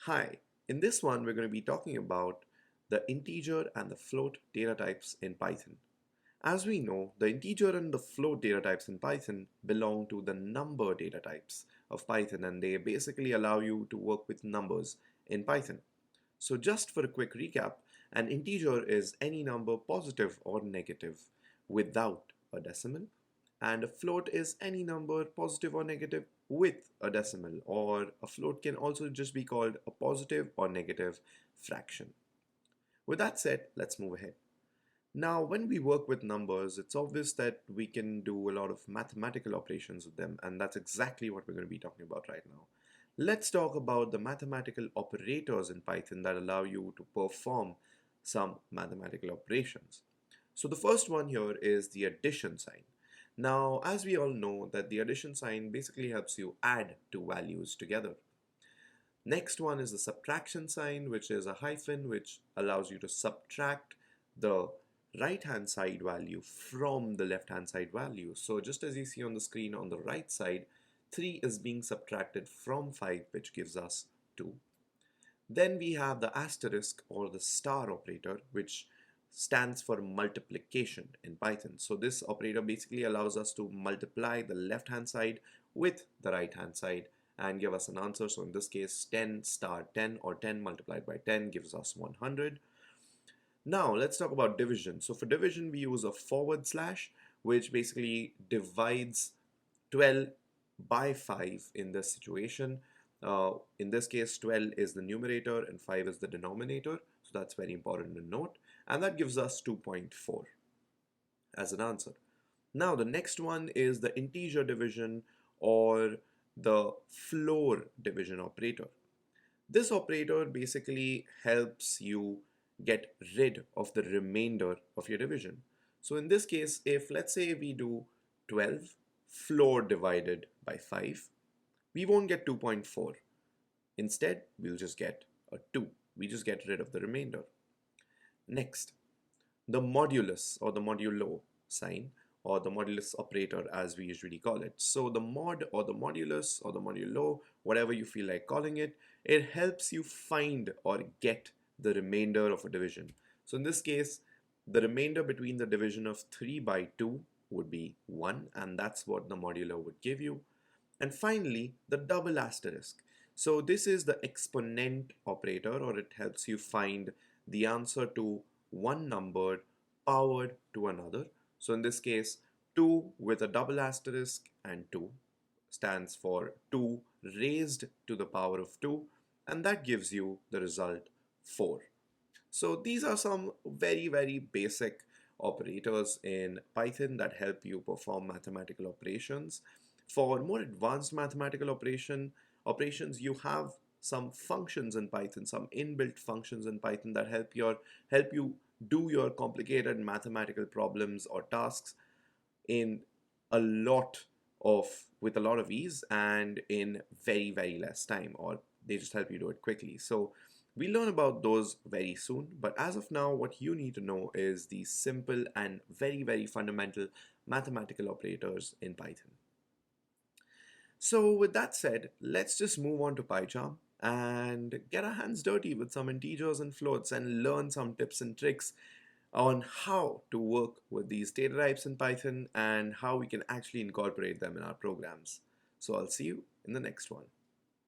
Hi, in this one we're going to be talking about the integer and the float data types in Python. As we know, the integer and the float data types in Python belong to the number data types of Python, and they basically allow you to work with numbers in Python. So just for a quick recap, an integer is any number positive or negative without a decimal, and a float is any number positive or negative with a decimal, or a float can also just be called a positive or negative fraction. With that said, let's move ahead. Now, when we work with numbers, it's obvious that we can do a lot of mathematical operations with them, and that's exactly what we're going to be talking about right now. Let's talk about the mathematical operators in Python that allow you to perform some mathematical operations. So the first one here is the addition sign. Now, as we all know that the addition sign basically helps you add two values together. Next one is the subtraction sign, which is a hyphen which allows you to subtract the right hand side value from the left hand side value. So just as you see on the screen on the right side, 3 is being subtracted from 5, which gives us 2. Then we have the asterisk or the star operator, which stands for multiplication in Python. So this operator basically allows us to multiply the left hand side with the right hand side and give us an answer. So in this case, 10 star 10, or 10 multiplied by 10 gives us 100. Now let's talk about division. So for division, we use a forward slash, which basically divides 12 by 5 in this situation. In this case, 12 is the numerator and 5 is the denominator. So that's very important to note. And that gives us 2.4 as an answer. Now the next one is the integer division or the floor division operator. This operator basically helps you get rid of the remainder of your division. So in this case, if let's say we do 12 floor divided by 5, we won't get 2.4. Instead, we'll just get a 2. We just get rid of the remainder. Next, the modulus or the modulo sign, or the modulus operator as we usually call it. So the mod or the modulus or the modulo, whatever you feel like calling it, it helps you find or get the remainder of a division. So in this case, the remainder between the division of 3 by 2 would be 1, and that's what the modulo would give you. And finally, the double asterisk. So this is the exponent operator, or it helps you find the answer to one number powered to another. So in this case, 2 with a double asterisk and 2 stands for 2 raised to the power of 2, and that gives you the result 4. So these are some very basic operators in Python that help you perform mathematical operations. For more advanced mathematical operations, you have some functions in Python, some inbuilt functions in Python that help you do your complicated mathematical problems or tasks in a lot of with a lot of ease and in very less time, or they just help you do it quickly. So we'll learn about those very soon, but as of now, what you need to know is the simple and very fundamental mathematical operators in Python. So with that said, let's just move on to PyCharm and get our hands dirty with some integers and floats and learn some tips and tricks on how to work with these data types in Python and how we can actually incorporate them in our programs. So I'll see you in the next one.